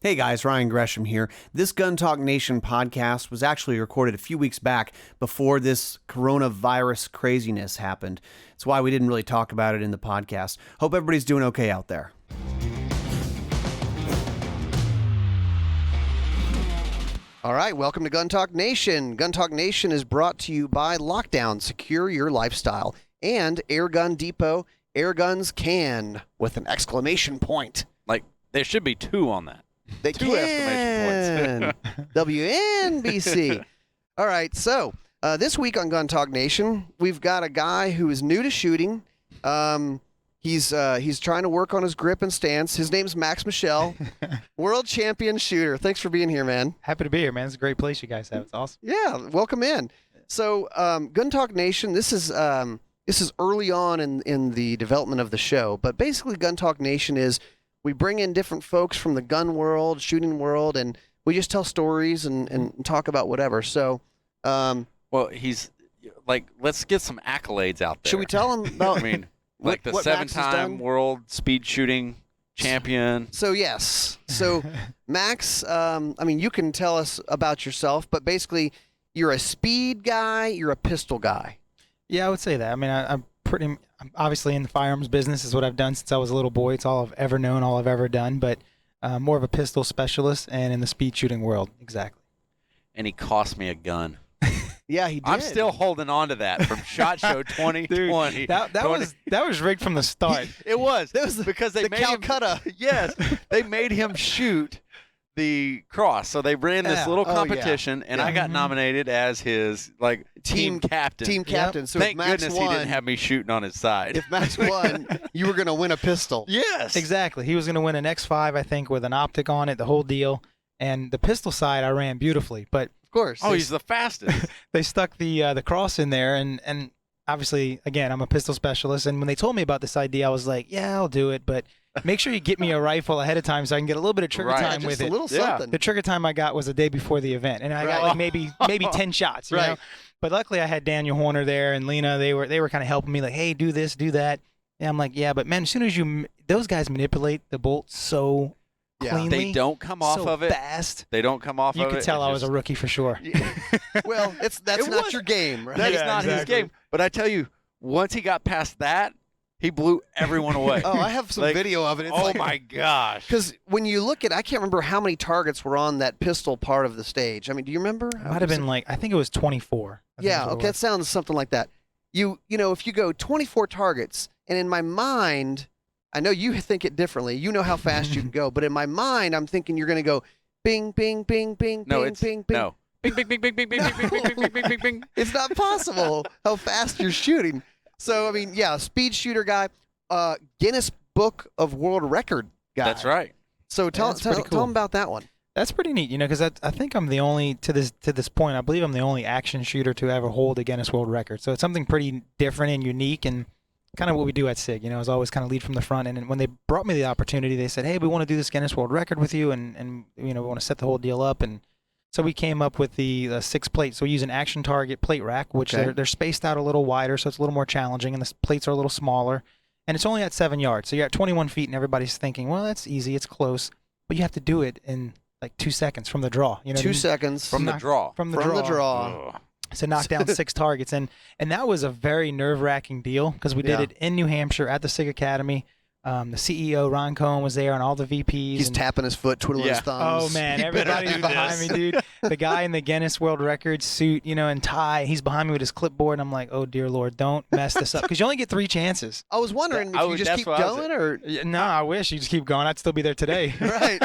Hey guys, Ryan Gresham here. This Gun Talk Nation podcast was actually recorded a few weeks back before this coronavirus craziness happened. That's why we didn't really talk about it in the podcast. Hope everybody's doing okay out there. All right, welcome to Gun Talk Nation. Gun Talk Nation is brought to you by Lockdown, Secure Your Lifestyle, and Air Gun Depot, Air Guns Can, with an exclamation point. Like, there should be two on that. They Two exclamation points. WNBC. All right, so this week on Gun Talk Nation, we've got a guy who is new to shooting. He's trying to work on his grip and stance. His name's Max Michel, world champion shooter. Thanks for being here, man. Happy to be here, man. It's a great place you guys have. It's awesome. Yeah, welcome in. So Gun Talk Nation, this is early on in the development of the show, but basically Gun Talk Nation is we bring in different folks from the gun world, shooting world, and we just tell stories and talk about whatever. So, Well, he's like, let's get some accolades out there. should we tell him about? I mean, like the what Max has 7-time done? world speed shooting champion. So yes. So Max, I mean, you can tell us about yourself, but basically, you're a speed guy. You're a pistol guy. Yeah, I would say that. I mean, I'm obviously in the firearms business is what I've done since I was a little boy. It's all I've ever known, all I've ever done, but more of a pistol specialist and in the speed shooting world. Exactly. And he cost me a gun. Yeah, he did. I'm still holding on to that from SHOT Show 2020. That was rigged from the start. It was. That was because they the made Calcutta. him. Yes, they made him shoot the cross. So they ran this little Oh, yeah. competition, and I got nominated as his team captain. Team captain. So Thank if Max goodness won, he didn't have me shooting on his side. If Max won, you were going to win a pistol. Yes. Exactly. He was going to win an X5, I think, with an optic on it, the whole deal. And the pistol side, I ran beautifully, but Of course. Oh, he's the fastest. they stuck the cross in there, and obviously, again, I'm a pistol specialist, and when they told me about this idea, I was like, yeah, I'll do it, but make sure you get me a rifle ahead of time so I can get a little bit of trigger Right. time just with a it. little Yeah. something. The trigger time I got was the day before the event, and I got Right. like maybe 10 shots, you Right. know? But luckily, I had Daniel Horner there and Lena. They were kind of helping me, like, hey, do this, do that. And I'm like, yeah, but man, as soon as those guys manipulate the bolt so Yeah. cleanly, They don't come off so of it. fast. They don't come off You of it. could tell It I was a just- rookie for sure. Well, that's It not was- your game, right? That is Yeah, not his exactly. game. But I tell you, once he got past that, he blew everyone away. Oh, I have some Like, video of it. It's oh like, my gosh. Because when you look at, I can't remember how many targets were on that pistol part of the stage. I mean, do you remember? It might have been like, I think it was 24. I think Yeah. is what it Okay. It was. sounds something like that. You know, if you go 24 targets, and in my mind, I know you think it differently. You know how fast you can go, but in my mind, I'm thinking you're going to go bing, bing, bing, bing, No, bing, it's bing, bing. no. Bing, bing, bing, bing, bing, bing, bing, bing, bing, bing, bing, bing, bing. It's not possible how fast you're shooting. So, I mean, yeah, speed shooter guy, Guinness Book of World Record guy. That's right. So tell that's pretty tell cool. him about that one. That's pretty neat, you know, because I think I'm the only to this point. I believe I'm the only action shooter to ever hold a Guinness World Record. So it's something pretty different and unique, and kind of what we do at SIG. You know, is always kind of lead from the front. And when they brought me the opportunity, they said, "Hey, we want to do this Guinness World Record with you, and you know, we want to set the whole deal up." And so we came up with the 6 plates. So we use an action target plate rack, which Okay. they're spaced out a little wider, so it's a little more challenging, and the plates are a little smaller. And it's only at 7 yards, so you're at 21 feet, and everybody's thinking, "Well, that's easy, it's close," but you have to do it in like 2 seconds from the draw. You know, 2 seconds From the Knock- draw. From the from draw. the draw. Ugh. To knock down 6 targets, and that was a very nerve-wracking deal because we did Yeah. it in New Hampshire at the SIG Academy. The CEO Ron Cohen was there, and all the VPs. He's and, tapping his foot, twiddling his Yeah. thumbs. oh man, You better everybody's do behind this. me, dude. The guy in the Guinness World Record suit, you know, and tie, he's behind me with his clipboard, and I'm like, oh dear Lord, don't mess this up, because you only get 3 chances. I was wondering I if you would- just that's keep what I was- going, or No, I wish you just keep going. I'd still be there today. right.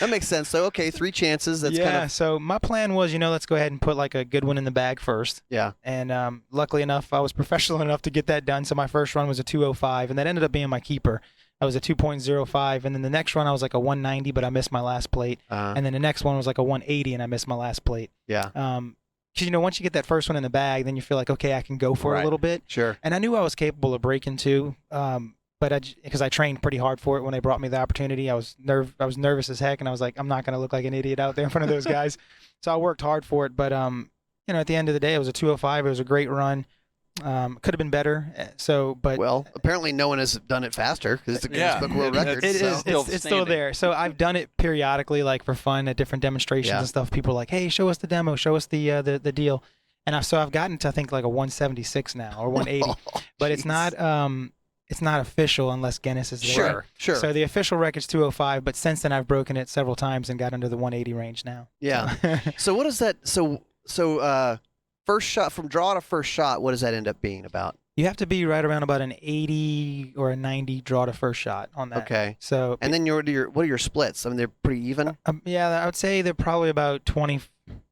That makes sense. So okay, 3 chances. That's yeah. kind of So my plan was, you know, let's go ahead and put like a good one in the bag first. yeah. And luckily enough, I was professional enough to get that done. So my first run was a 205, and that ended up being my keeper. I was a 2.05, and then the next run I was like a 190, but I missed my last plate. And then the next one was like a 180, and I missed my last plate. Yeah. Because, you know, once you get that first one in the bag, then you feel like, okay, I can go for it Right. a little bit. Sure. And I knew I was capable of breaking too, but because I trained pretty hard for it when they brought me the opportunity. I was nervous as heck, and I was like, I'm not going to look like an idiot out there in front of those guys. So I worked hard for it, but you know, at the end of the day, it was a 205. It was a great run. Could have been better. But Well, apparently no one has done it faster because it's a Guinness Yeah. Book World It- Record. it is. so. It's still there. So I've done it periodically, like for fun at different demonstrations Yeah. and stuff. People are like, hey, show us the demo, show us the deal. And I've gotten to I think like a 176 now or 180, but it's Jeez. not official unless Guinness is there. Sure. So the official record's 205, but since then I've broken it several times and got under the 180 range now. Yeah. So- So what is that? So first shot from draw to first shot. What does that end up being about? you have to be right around about an 80 or a 90 draw to first shot on that. Okay. So And then what are your splits? I mean, they're pretty even. yeah, I would say they're probably about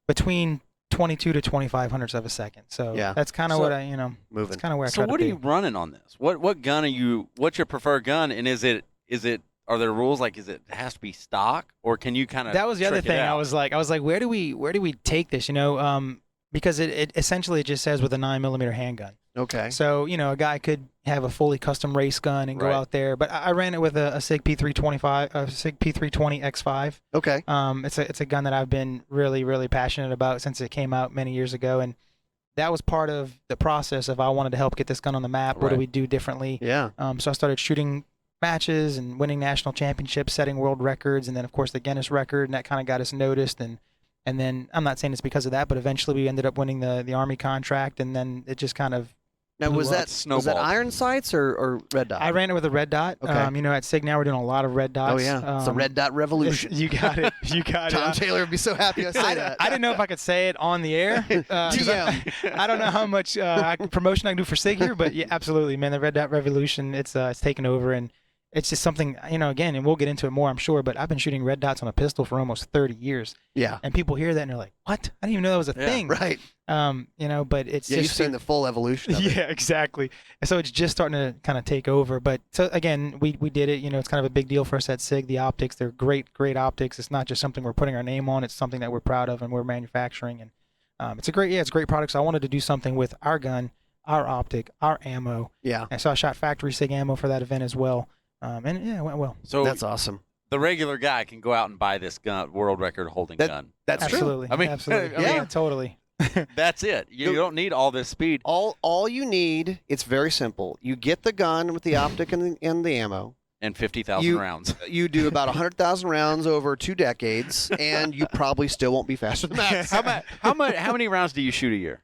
between 22 to 25 hundredths of a second. So Yeah. that's kind of So- what that's Moving. kind of where I So try what to are be. you running on this? What gun are you? What's your preferred gun? And is it? Are there rules like it has to be stock, or can you kind of? That was the other thing. I was like, where do we take this? Because it essentially just says with a 9mm handgun. Okay. So a guy could have a fully custom race gun and go Right. out there. But I ran it with a Sig P325, a Sig P320 X5. Okay. It's a gun that I've been really, really passionate about since it came out many years ago, and that was part of the process of I wanted to help get this gun on the map. What do Right. we do differently? Yeah. So I started shooting matches and winning national championships, setting world records, and then of course the Guinness record, and that kind of got us noticed. And then I'm not saying it's because of that, but eventually we ended up winning the Army contract, and then it just kind of Now blew was up. that Snowballed. iron sights or red dot? I ran it with a red dot. Okay. At SIG now we're doing a lot of red dots. Oh yeah. It's the red dot revolution. You got it. You got Tom it. Taylor would be so happy I say that. I didn't know if I could say it on the air. 'Cause TM. I don't know how much promotion I can do for SIG here, but yeah, absolutely, man. The Red Dot Revolution, it's taken over, and it's just something, again, and we'll get into it more, I'm sure, but I've been shooting red dots on a pistol for almost 30 years, Yeah. and people hear that and they're like, what? I didn't even know that was a Yeah, thing. Right. But it's Yeah, you've just seen the full evolution of it. yeah, exactly. And so it's just starting to kind of take over. But so again, we did it. It's kind of a big deal for us at SIG. The optics, they're great optics. It's not just something we're putting our name on. It's something that we're proud of and we're manufacturing. And it's a great product. So I wanted to do something with our gun, our optic, our ammo. Yeah. And so I shot factory SIG ammo for that event as well. And yeah, it went well. So That's awesome. the regular guy can go out and buy this gun, world record holding gun. That's true. Absolutely. I mean- absolutely. I mean- yeah, totally. That's it. You don't need all this speed. All you need, it's very simple. You get the gun with the optic and the ammo. And 50,000 You- rounds. You do about 100,000 rounds over 2 decades, and you probably still won't be faster than Max. How many rounds do you shoot a year?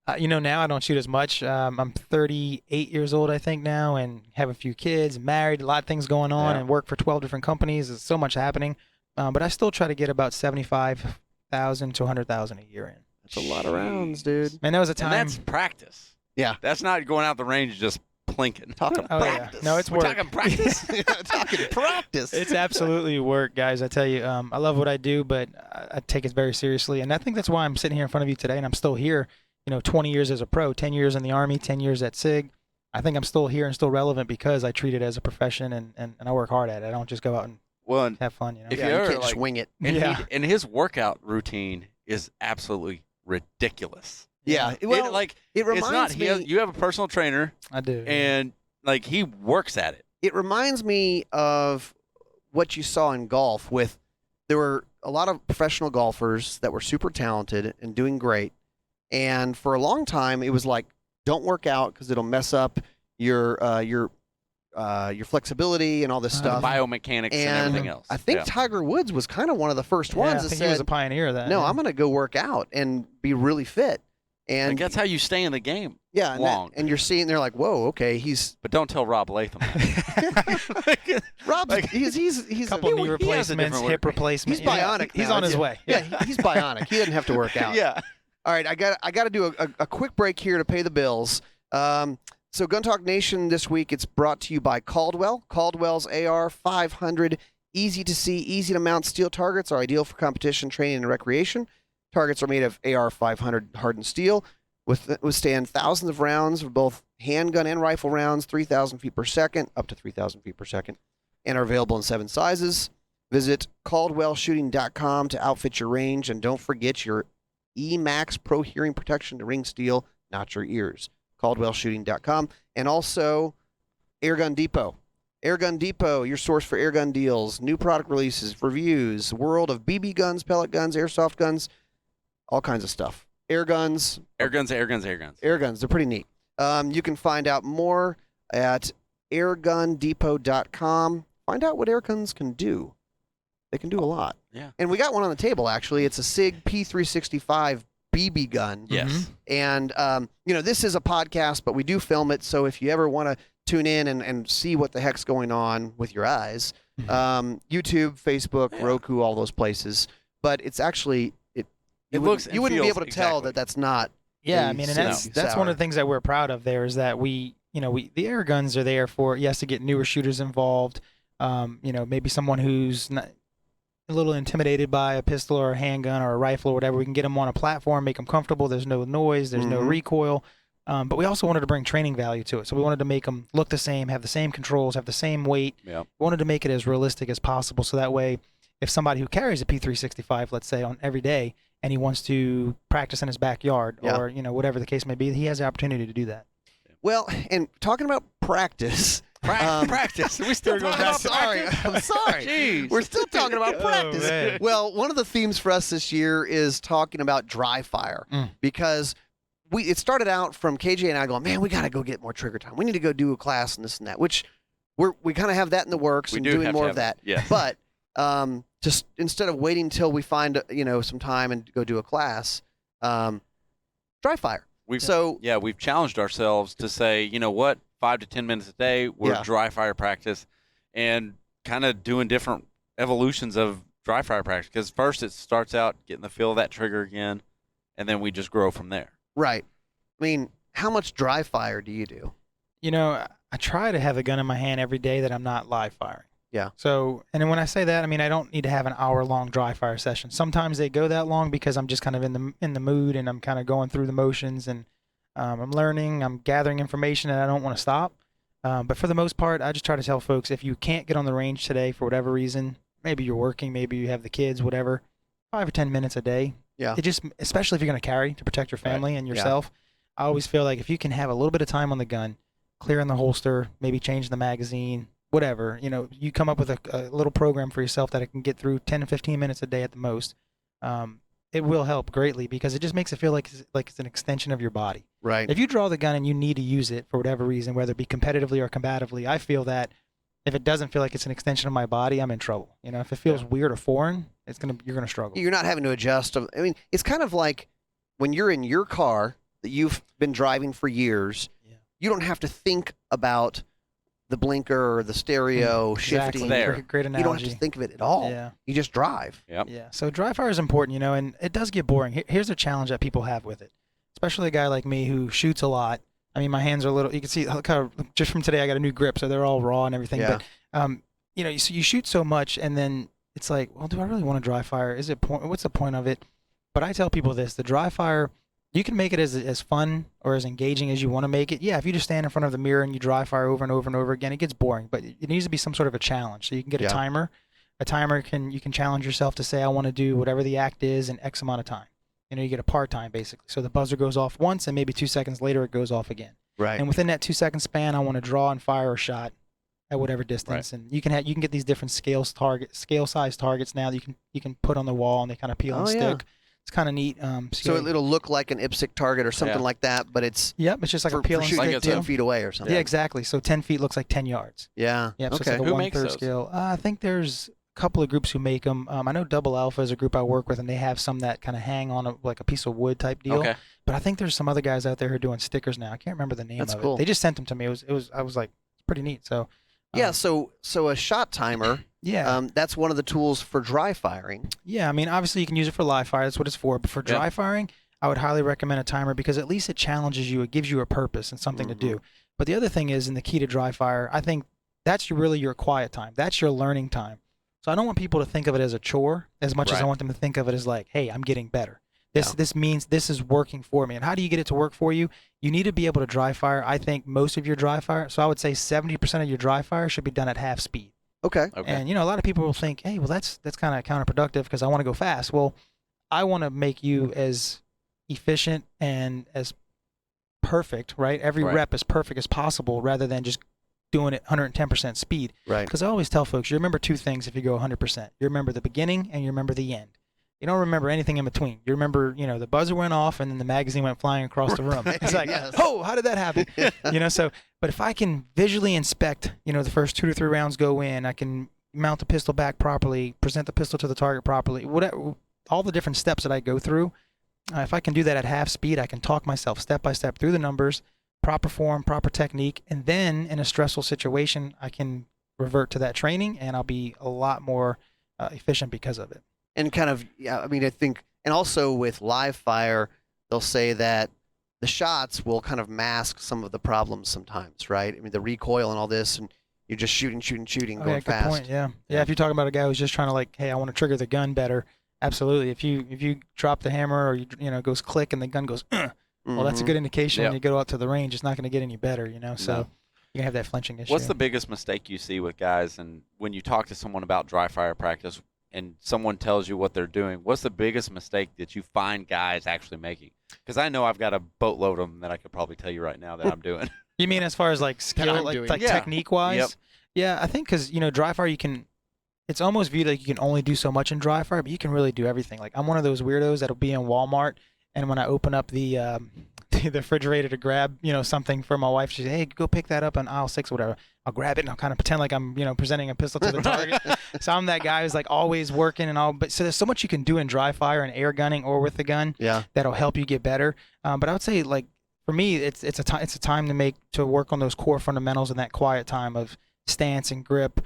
Now I don't shoot as much. I'm 38 years old, I think now, and have a few kids, married, a lot of things going on, Yeah. and work for 12 different companies. There's so much happening. But I still try to get about 75,000 to 100,000 a year in. That's a lot of rounds, dude. Man, that was a And time. that's practice. Yeah. That's not going out the range just plinking. Talking Oh, yeah. practice. No, it's We're work. talking practice. Talking practice. It's absolutely work, guys. I tell you, I love what I do, but I take it very seriously. And I think that's why I'm sitting here in front of you today, and I'm still here. 20 years as a pro, 10 years in the Army, 10 years at SIG. I think I'm still here and still relevant because I treat it as a profession and I work hard at it. I don't just go out and Well, and have fun. If yeah, you you ever, can't like- swing it. Yeah. and his workout routine is absolutely ridiculous. Yeah. Well, it it it's not. reminds me. You have a personal trainer, I do. and he works at it. It reminds me of what you saw in golf. There were a lot of professional golfers that were super talented and doing great, and for a long time it was like, don't work out because it'll mess up your flexibility and all this stuff. Biomechanics and everything else. I think Yeah. Tiger Woods was kind of one of the first Yeah, ones I that think he was a said, pioneer of that. "No, yeah. I'm going to go work out and be really fit." And Like, that's how you stay in the game. yeah, and, long. and you're seeing they're like, "Whoa, okay, he's But don't tell Rob Latham. that. Rob. Like- he's couple a, knee he has a replacements, different hip work. replacement. he's yeah. bionic. He's now. on his Yeah. way. Yeah, he's bionic. He doesn't have to work out. Yeah. All right, I got to do a quick break here to pay the bills. So Gun Talk Nation this week, it's brought to you by Caldwell. Caldwell's AR 500, easy to see, easy to mount steel targets are ideal for competition, training, and recreation. Targets are made of AR 500 hardened steel, withstand thousands of rounds of both handgun and rifle rounds, 3,000 feet per second, up to 3,000 feet per second, and are available in 7 sizes. Visit CaldwellShooting.com to outfit your range, and don't forget your E-Max Pro Hearing Protection to ring steel, not your ears. CaldwellShooting.com. And also Airgun Depot. Airgun Depot, your source for airgun deals, new product releases, reviews, world of BB guns, pellet guns, airsoft guns, all kinds of stuff. Air guns, Air guns. they're pretty neat. You can find out more at airgundepot.com. Find out what air guns can do. They can do a lot. Yeah. And we got one on the table, actually. It's a SIG P365 BB gun. Yes. And, this is a podcast, but we do film it. So if you ever want to tune in and see what the heck's going on with your eyes, YouTube, Facebook, Roku, all those places. But it's actually, It looks. you wouldn't be feels able to tell exactly. that that's not. Yeah, a I mean, and SIG that's sour. one of the things that we're proud of there is that the air guns are there for, yes, to get newer shooters involved. Maybe someone who's not a little intimidated by a pistol or a handgun or a rifle or whatever. We can get them on a platform, make them comfortable. There's no noise, there's no recoil. But we also wanted to bring training value to it. So we wanted to make them look the same, have the same controls, have the same weight. Yeah. We wanted to make it as realistic as possible. So that way, if somebody who carries a P365, let's say, on every day, and he wants to practice in his backyard or, whatever the case may be, he has the opportunity to do that. Well, and talking about practice. Practice. We still Talking going back about to practice. I'm sorry. Jeez. We're still talking about Oh, practice. man. Well, one of the themes for us this year is talking about dry fire because it started out from KJ and I going, man, we got to go get more trigger time. We need to go do a class and this and that, which we kind of have that in the works We and do doing have more to of have that. Yes. But just instead of waiting till we find some time and go do a class, dry fire. We've challenged ourselves to say, you know what, 5 to 10 minutes a day, we're dry fire practice, and kind of doing different evolutions of dry fire practice. Because first it starts out getting the feel of that trigger again, and then we just grow from there. Right. I mean, how much dry fire do you do? I try to have a gun in my hand every day that I'm not live firing. Yeah. So, and then when I say that, I mean, I don't need to have an hour-long dry fire session. Sometimes they go that long because I'm just kind of in the mood and I'm kind of going through the motions and I'm learning, I'm gathering information, and I don't want to stop. But for the most part, I just try to tell folks, if you can't get on the range today for whatever reason, maybe you're working, maybe you have the kids, whatever, 5 or 10 minutes a day. Yeah. It just, especially if you're going to carry to protect your family and yourself, I always feel like if you can have a little bit of time on the gun, clearing the holster, maybe change the magazine, whatever, you come up with a little program for yourself that it can get through 10 to 15 minutes a day at the most. It will help greatly because it just makes it feel like it's an extension of your body. Right. If you draw the gun and you need to use it for whatever reason, whether it be competitively or combatively, I feel that if it doesn't feel like it's an extension of my body, I'm in trouble. If it feels weird or foreign, you're gonna struggle. You're not having to adjust. I mean, it's kind of like when you're in your car that you've been driving for years, you don't have to think about the blinker or the stereo Exactly. shifting. There. Great analogy. You don't have to think of it at all. Yeah. You just drive. Yep. Yeah. So dry fire is important, and it does get boring. Here's a challenge that people have with it, especially a guy like me who shoots a lot. I mean, my hands are a little. You can see kind of just from today, I got a new grip, so they're all raw and everything. Yeah. But you shoot so much, and then it's like, well, do I really want to dry fire? What's the point of it? But I tell people this: the dry fire, you can make it as fun or as engaging as you want to make it. Yeah, if you just stand in front of the mirror and you dry fire over and over and over again, it gets boring. But it needs to be some sort of a challenge. So you can get a timer. A timer you can challenge yourself to say, I want to do whatever the act is in X amount of time. You get a part time basically. So the buzzer goes off once and maybe 2 seconds later it goes off again. Right. And within that 2 second span, I want to draw and fire a shot at whatever distance. Right. And you can get these different scale size targets now that you can put on the wall and they kind of peel and stick. It's kind of neat. So it'll look like an IPSC target or something like that, but it's it's just like a peel and shooting stick 10 deal. feet away or something. Yeah, exactly. So 10 feet looks like 10 yards. Yeah. Yep. So Okay. it's like a Who makes 1/3 those? scale. I think there's a couple of groups who make them. I know Double Alpha is a group I work with, and they have some that kind of hang on like a piece of wood type deal. Okay. But I think there's some other guys out there who are doing stickers now. I can't remember the name That's of cool. it. They just sent them to me. I was like, it's pretty neat. So. Yeah. So a shot timer. Yeah. That's one of the tools for dry firing. Yeah. I mean, obviously you can use it for live fire. That's what it's for. But for dry firing, I would highly recommend a timer because at least it challenges you. It gives you a purpose and something to do. But the other thing is, in the key to dry fire, I think that's really your quiet time. That's your learning time. So I don't want people to think of it as a chore as much as I want them to think of it as like, hey, I'm getting better. This means this is working for me. And how do you get it to work for you? You need to be able to dry fire. I think most of your dry fire, so I would say 70% of your dry fire should be done at half speed. Okay. And a lot of people will think, hey, well, that's kind of counterproductive because I want to go fast. Well, I want to make you as efficient and as perfect, right? Every rep as perfect as possible rather than just doing it 110% speed. Right. Because I always tell folks, you remember two things if you go 100%. You remember the beginning and you remember the end. You don't remember anything in between. You remember, the buzzer went off and then the magazine went flying across the room. It's like, Yes. oh, how did that happen? But if I can visually inspect, the first 2 to 3 rounds go in, I can mount the pistol back properly, present the pistol to the target properly, whatever, all the different steps that I go through. If I can do that at half speed, I can talk myself step by step through the numbers, proper form, proper technique, and then in a stressful situation, I can revert to that training and I'll be a lot more efficient because of it. And kind of, I think, and also with live fire, they'll say that the shots will kind of mask some of the problems sometimes, right? I mean, the recoil and all this, and you're just shooting, going fast. Good point. Yeah. If you're talking about a guy who's just trying to hey, I want to trigger the gun better. Absolutely. If you drop the hammer or it goes click and the gun goes, well, that's a good indication. When you go out to the range, it's not going to get any better, So you're gonna have that flinching issue. What's the biggest mistake you see with guys, and when you talk to someone about dry fire practice, and someone tells you what they're doing, what's the biggest mistake that you find guys actually making? Because I know I've got a boatload of them that I could probably tell you right now that I'm doing. You mean as far as skill, technique-wise? Yep. Yeah, I think because, dry fire, it's almost viewed like you can only do so much in dry fire, but you can really do everything. I'm one of those weirdos that'll be in Walmart, and when I open up the refrigerator to grab, something for my wife, she says, hey, go pick that up on aisle 6 or whatever. I'll grab it and I'll kind of pretend like I'm, presenting a pistol to the target. So I'm that guy who's always working and all. But so there's so much you can do in dry fire and air gunning or with the gun that'll help you get better. But I would say for me, it's a time to work on those core fundamentals in that quiet time of stance and grip,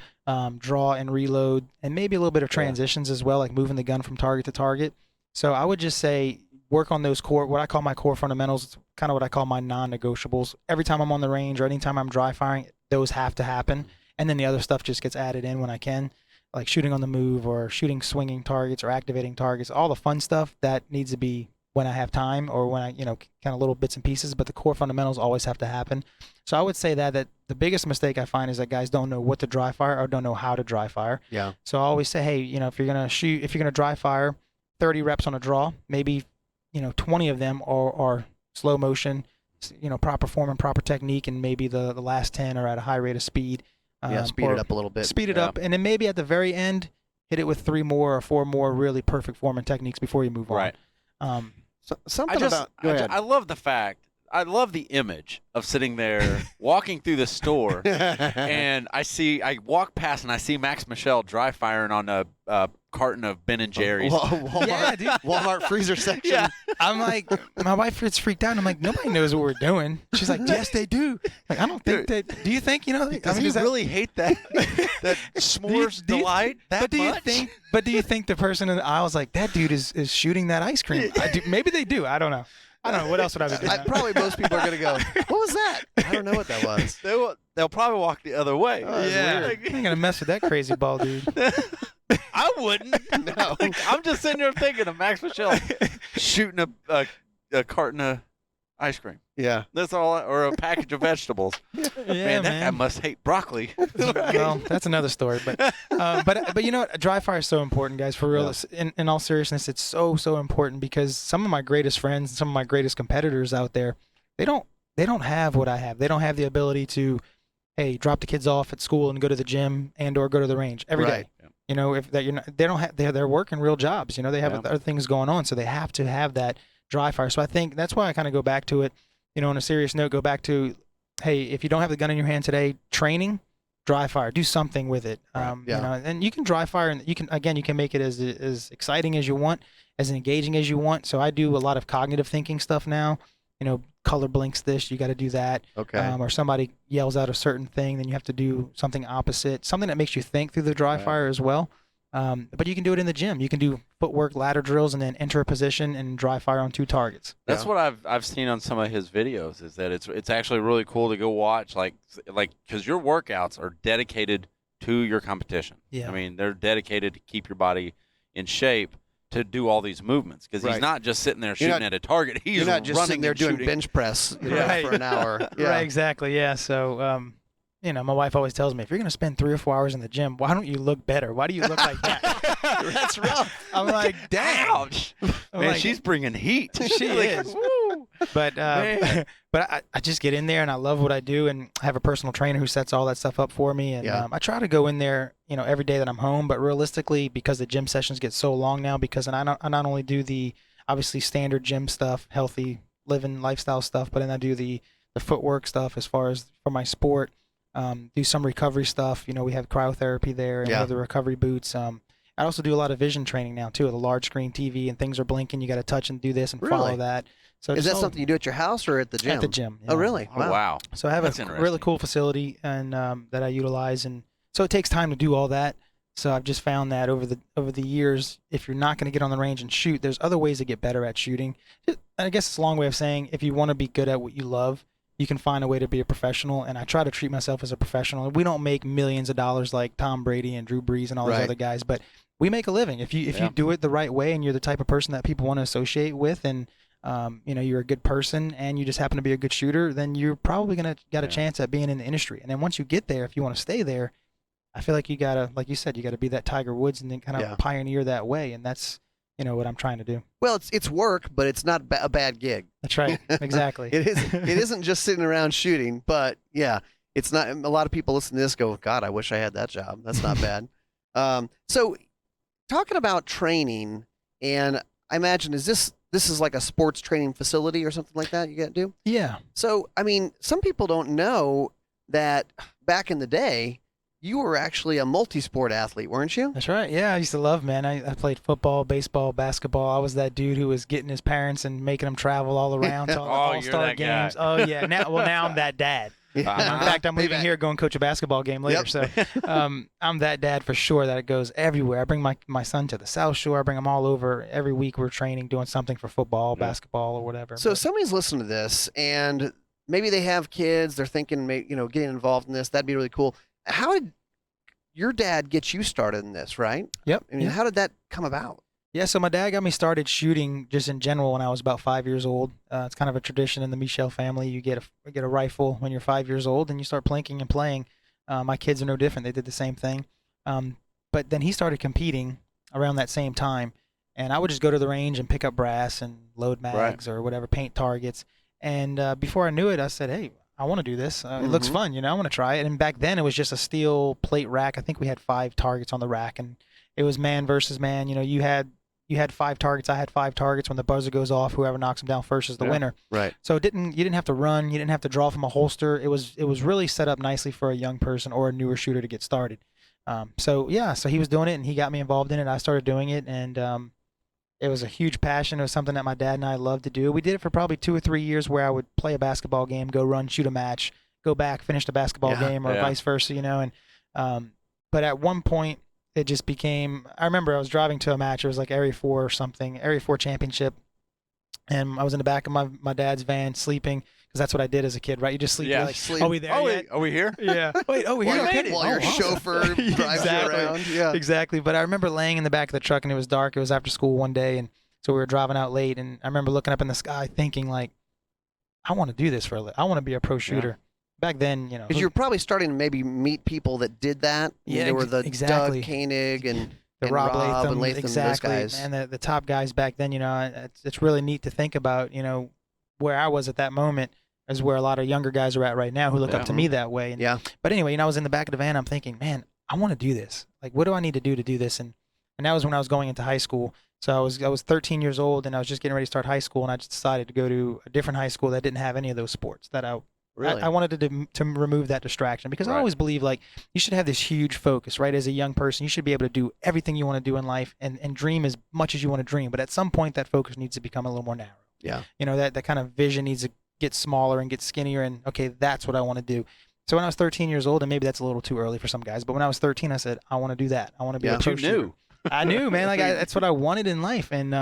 draw and reload, and maybe a little bit of transitions as well, like moving the gun from target to target. So I would just say work on those what I call my core fundamentals. It's kind of what I call my non-negotiables. Every time I'm on the range or anytime I'm dry firing, those have to happen. And then the other stuff just gets added in when I can, like shooting on the move or shooting swinging targets or activating targets. All the fun stuff that needs to be when I have time or when I, kind of little bits and pieces, but the core fundamentals always have to happen. So I would say that the biggest mistake I find is that guys don't know what to dry fire or don't know how to dry fire. Yeah. So I always say, hey, if you're going to dry fire 30 reps on a draw, maybe 20 of them are slow motion, proper form and proper technique, and maybe the last 10 are at a high rate of speed. Speed it up a little bit. Speed it up, and then maybe at the very end, hit it with 3 more or 4 more really perfect form and techniques before you move on. Right. I love the fact. I love the image of sitting there walking through the store, and I walk past and I see Max Michel dry firing on a carton of Ben and Jerry's. Walmart, yeah, dude. Walmart freezer section. Yeah. I'm like, my wife gets freaked out. I'm like, nobody knows what we're doing. She's like, yes, they do. I don't think that. Do you think Does he really hate that s'mores delight that much? But do you think the person in the aisle is like, that dude is shooting that ice cream? Maybe they do. I don't know. What else would I be doing? Probably most people are going to go, what was that? I don't know what that was. They'll probably walk the other way. Yeah. I ain't going to mess with that crazy ball, dude. I wouldn't. No. I'm just sitting there thinking of Max Michel shooting a carton of ice cream. Yeah. That's all, or a package of vegetables. Yeah, man, that guy must hate broccoli. Well, that's another story. But dry fire is so important, guys. For real, in all seriousness, it's so important because some of my greatest friends and some of my greatest competitors out there, they don't have what I have. They don't have the ability to, hey, drop the kids off at school and go to the gym and or go to the range every day. Yeah. They're working real jobs. They have other things going on, so they have to have that dry fire. So I think that's why I kind of go back to it. On a serious note, go back to, hey, if you don't have the gun in your hand today, training, dry fire, do something with it. And you can dry fire, and you can make it as exciting as you want, as engaging as you want. So I do a lot of cognitive thinking stuff now. Color blinks this, you got to do that. Okay. Or somebody yells out a certain thing, then you have to do something opposite, something that makes you think through the dry fire as well. But you can do it in the gym. You can do footwork, ladder drills, and then enter a position and dry fire on 2 targets. That's what I've seen on some of his videos. Is that it's actually really cool to go watch, like because your workouts are dedicated to your competition. Yeah. I mean, they're dedicated to keep your body in shape to do all these movements because he's not just sitting there shooting at a target. He's not just running sitting there doing bench press for an hour. Yeah. Right. Exactly. Yeah. So. My wife always tells me, if you're going to spend 3 or 4 hours in the gym, why don't you look better? Why do you look like that? That's rough. I'm like, damn. Ouch. Man, she's bringing heat. She is. Woo. But I just get in there and I love what I do, and I have a personal trainer who sets all that stuff up for me. And I try to go in there, every day that I'm home. But realistically, because the gym sessions get so long now, because I not only do the obviously standard gym stuff, healthy living lifestyle stuff, but then I do the footwork stuff as far as for my sport. Do some recovery stuff. We have cryotherapy there, and we have the recovery boots. I also do a lot of vision training now too, with a large screen TV, and things are blinking. You got to touch and do this and follow that. So is that something you do at your house or at the gym? At the gym. Oh, really? Oh, wow. So I have a really cool facility and that I utilize, and so it takes time to do all that. So I've just found that over the years, if you're not going to get on the range and shoot, there's other ways to get better at shooting. I guess it's a long way of saying if you want to be good at what you love, you can find a way to be a professional, and I try to treat myself as a professional. We don't make millions of dollars like Tom Brady and Drew Brees and all those other guys, but we make a living. If you do it the right way and you're the type of person that people want to associate with, and you're a good person and you just happen to be a good shooter, then you're probably gonna get a chance at being in the industry. And then once you get there, if you want to stay there, I feel like you gotta, like you said, you gotta be that Tiger Woods and then kind of pioneer that way. And that's what I'm trying to do. Well, it's work, but it's not a bad gig. That's right. Exactly. It isn't just sitting around shooting, but it's not. A lot of people listen to this go, God, I wish I had that job. That's not bad. So talking about training, and I imagine this is like a sports training facility or something like that you got to do? Yeah. So, I mean, some people don't know that back in the day, you were actually a multi-sport athlete, weren't you? That's right. Yeah, I used to love, man. I played football, baseball, basketball. I was that dude who was getting his parents and making them travel all around to all the all-star games. Guy. Oh, yeah. Now I'm that dad. In fact, I'm leaving here going coach a basketball game later. So I'm that dad for sure that it goes everywhere. I bring my son to the South Shore. I bring him all over. Every week we're training, doing something for football, basketball, or whatever. So somebody's listening to this, and maybe they have kids. They're thinking, getting involved in this. That'd be really cool. How did your dad get you started in this, right? Yep. I mean, how did that come about? Yeah, so my dad got me started shooting just in general when I was about 5 years old. It's kind of a tradition in the Michel family. You get a rifle when you're 5 years old, and you start plinking and playing. My kids are no different. They did the same thing. But then he started competing around that same time, and I would just go to the range and pick up brass and load mags or whatever, paint targets. And before I knew it, I said, hey, I want to do this. It looks fun, I want to try it. And back then, it was just a steel plate rack. I think we had 5 targets on the rack, and it was man versus man. You had 5 targets. I had 5 targets. When the buzzer goes off, whoever knocks them down first is the winner. Right. So you didn't have to run. You didn't have to draw from a holster. It was really set up nicely for a young person or a newer shooter to get started. So he was doing it, and he got me involved in it. I started doing it, and it was a huge passion. It was something that my dad and I loved to do. We did it for probably 2 or 3 years, where I would play a basketball game, go run, shoot a match, go back, finish the basketball game, or vice versa. And but at one point, it just became, I remember I was driving to a match. It was like Area 4 or something, Area 4 championship. And I was in the back of my dad's van sleeping, because that's what I did as a kid, right? You just sleep. Yeah. You're like, Sleep. are we there yet? Are we here? Yeah. Wait, we're here. Okay. While your chauffeur drives you around. Yeah. Exactly. But I remember laying in the back of the truck, and it was dark. It was after school one day. And so we were driving out late. And I remember looking up in the sky thinking, like, I want to do this I want to be a pro shooter. Yeah. Back then, because you're probably starting to maybe meet people that did that. Yeah, there were the exactly. Doug Koenig and Rob and Latham, exactly. those guys. And the top guys back then. It's really neat to think about. Where I was at that moment is where a lot of younger guys are at right now, who look up to me that way. And, But anyway, I was in the back of the van. I'm thinking, man, I want to do this. Like, what do I need to do this? And that was when I was going into high school. So I was 13 years old, and I was just getting ready to start high school, and I just decided to go to a different high school that didn't have any of those sports that I wanted to remove that distraction, because I always believe, like, you should have this huge focus, right? As a young person, you should be able to do everything you want to do in life and dream as much as you want to dream. But at some point, that focus needs to become a little more narrow. Yeah. That kind of vision needs to get smaller and get skinnier, and okay, that's what I want to do. So when I was 13 years old, and maybe that's a little too early for some guys, but when I was 13, I said, I want to do that. I want to be a pro shooter. I knew, man. Like, that's what I wanted in life. And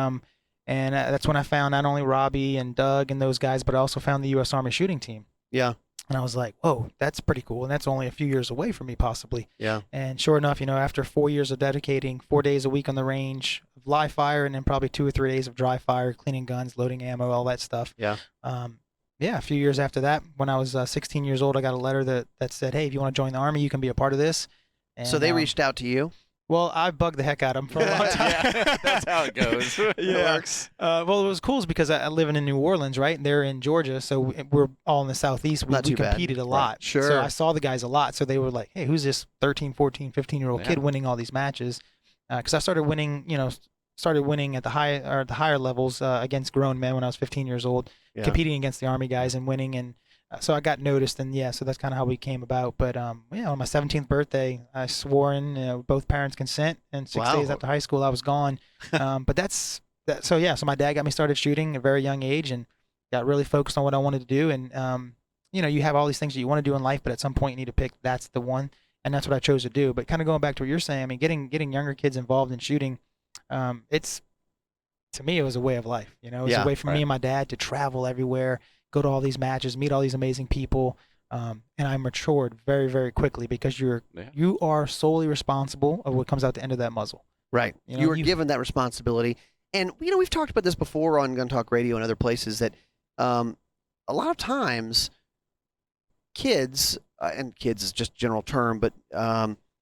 that's when I found not only Robbie and Doug and those guys, but I also found the U.S. Army shooting team. Yeah. And I was like, whoa, that's pretty cool. And that's only a few years away from me, possibly. Yeah. And sure enough, after 4 years of dedicating 4 days a week on the range of live fire, and then probably 2 or 3 days of dry fire, cleaning guns, loading ammo, all that stuff. Yeah. A few years after that, when I was 16 years old, I got a letter that said, hey, if you want to join the Army, you can be a part of this. And, so they reached out to you? Well, I bugged the heck out of him for a long time. Yeah, that's how it goes. Yeah. Works. Well, it was cool is because I live in New Orleans, right? And they're in Georgia, so we're all in the Southeast. We Not too bad. competed a lot. Right. Sure. So I saw the guys a lot. So they were like, hey, who's this 13, 14, 15-year-old kid Yeah. winning all these matches? Because I started winning, started winning at the higher levels against grown men when I was 15 years old, Yeah. competing against the Army guys and winning. And so I got noticed, and so that's kind of how we came about. But on my 17th birthday, I swore in both parents' consent, and 6 Wow. days after high school, I was gone. But that's that. So my dad got me started shooting at a very young age, and got really focused on what I wanted to do. And you have all these things that you want to do in life, but at some point you need to pick that's the one, and that's what I chose to do. But kind of going back to what you're saying, I mean, getting younger kids involved in shooting, to me, it was a way of life. It was Yeah, a way for me and my dad to travel everywhere, go to all these matches, meet all these amazing people. And I matured very, very quickly because you are solely responsible of what comes out the end of that muzzle. Right. You were given that responsibility. And, we've talked about this before on Gun Talk Radio and other places that a lot of times kids, and kids is just a general term, but,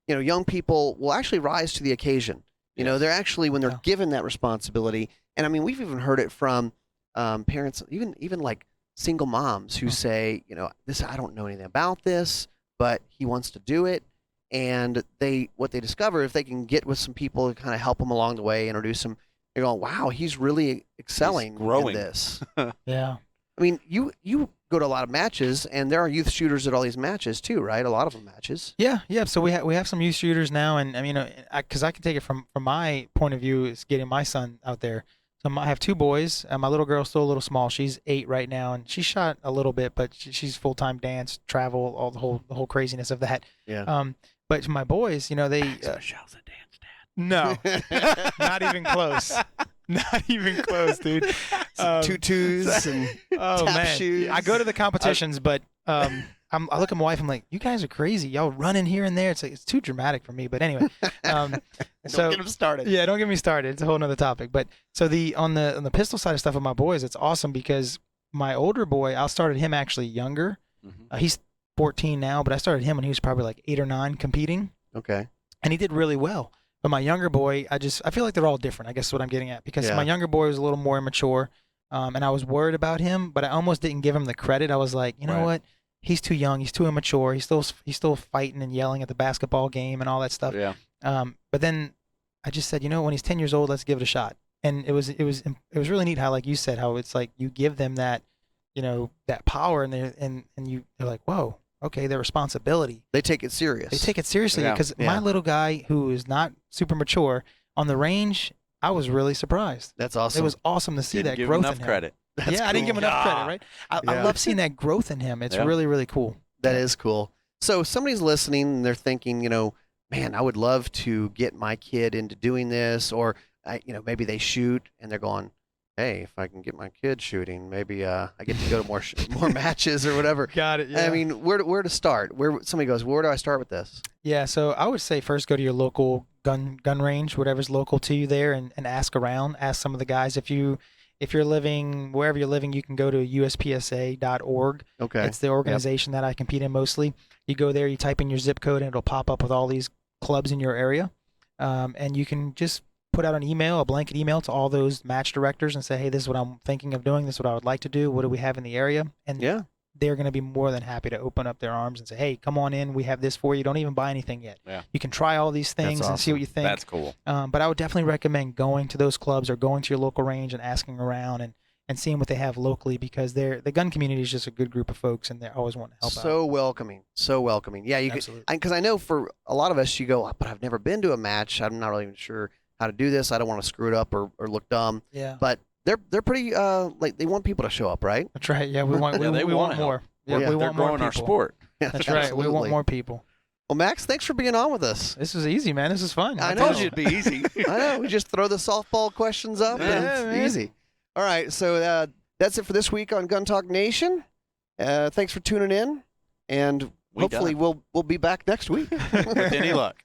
young people will actually rise to the occasion. They're actually, when they're given that responsibility, and I mean, we've even heard it from parents, even like single moms who say, I don't know anything about this, but he wants to do it. And what they discover, if they can get with some people to kind of help them along the way, introduce them, they're going, wow, he's really excelling in this. Yeah. I mean, you go to a lot of matches, and there are youth shooters at all these matches too, right? A lot of them matches. Yeah. So we have some youth shooters now, and I mean, because I can take it from my point of view, is getting my son out there. So I have two boys. My little girl's still a little small. She's 8 right now, and she shot a little bit, but she's full-time dance, travel, all the whole craziness of that. Yeah. But my boys, they Max Michel's a dance dad. no, not even close. Not even close, dude. Tutus and Oh tap man, shoes. I go to the competitions, but I look at my wife. I'm like, you guys are crazy. Y'all running here and there. It's like it's too dramatic for me. But anyway, Don't get them started. yeah, don't get me started. It's a whole nother topic. But so on the pistol side of stuff with my boys, it's awesome because my older boy, I started him actually younger. Mm-hmm. He's 14 now, but I started him when he was probably like 8 or 9 competing, Okay. and he did really well. But my younger boy, I feel like they're all different. I guess is what I'm getting at because Yeah. my younger boy was a little more immature, and I was worried about him, but I almost didn't give him the credit. I was like, you know Right. what? He's too young. He's too immature. He's still fighting and yelling at the basketball game and all that stuff. Yeah. But then I just said, when he's 10 years old, let's give it a shot. And it was really neat how, like you said, how it's like you give them that, that power, and they're like, whoa, okay, their responsibility. They take it serious. They take it seriously Yeah. because Yeah. my little guy, who is not super mature, on the range, I was really surprised. That's awesome. It was awesome to see Didn't that give growth enough in him. credit. That's I didn't give him cool. enough credit, right? I Yeah. love seeing that growth in him. It's Yeah. really, really cool. That is cool. So somebody's listening and they're thinking, man, I would love to get my kid into doing this, or maybe they shoot and they're going, hey, if I can get my kid shooting, maybe I get to go to more matches or whatever. Got it. I mean, where to start? Where somebody goes, where do I start with this? Yeah, so I would say first go to your local gun range, whatever's local to you there, and ask around. Ask some of the guys. If you're living wherever you're living, you can go to uspsa.org. Okay. It's the organization that I compete in mostly. You go there, you type in your zip code, and it'll pop up with all these clubs in your area, and you can just put out a blanket email to all those match directors and say, hey, this is what I'm thinking of doing. This is what I would like to do. What do we have in the area? And Yeah. they're going to be more than happy to open up their arms and say, hey, come on in. We have this for you. Don't even buy anything yet. Yeah. You can try all these things That's and see what you think. That's cool. But I would definitely recommend going to those clubs or going to your local range and asking around and seeing what they have locally, because the gun community is just a good group of folks, and they're always wanting to help out. So welcoming. Yeah, Absolutely. because I know for a lot of us, you go, but I've never been to a match. I'm not really even sure how to do this. I don't want to screw it up or look dumb. Yeah. But they're pretty like they want people to show up, right? That's right. Yeah, we want Yeah, they we wanna want more. help. Yeah, Yeah, we They're want more growing our people. sport. That's right. We want more people. Well, Max, thanks for being on with us. This was easy, man. This is fun. I I know. told you it'd be easy. I know. We just throw the softball questions up, and Yeah, it's man. easy. All right, so that's it for this week on Gun Talk Nation. Thanks for tuning in, and We hopefully done. we'll be back next week. With any luck.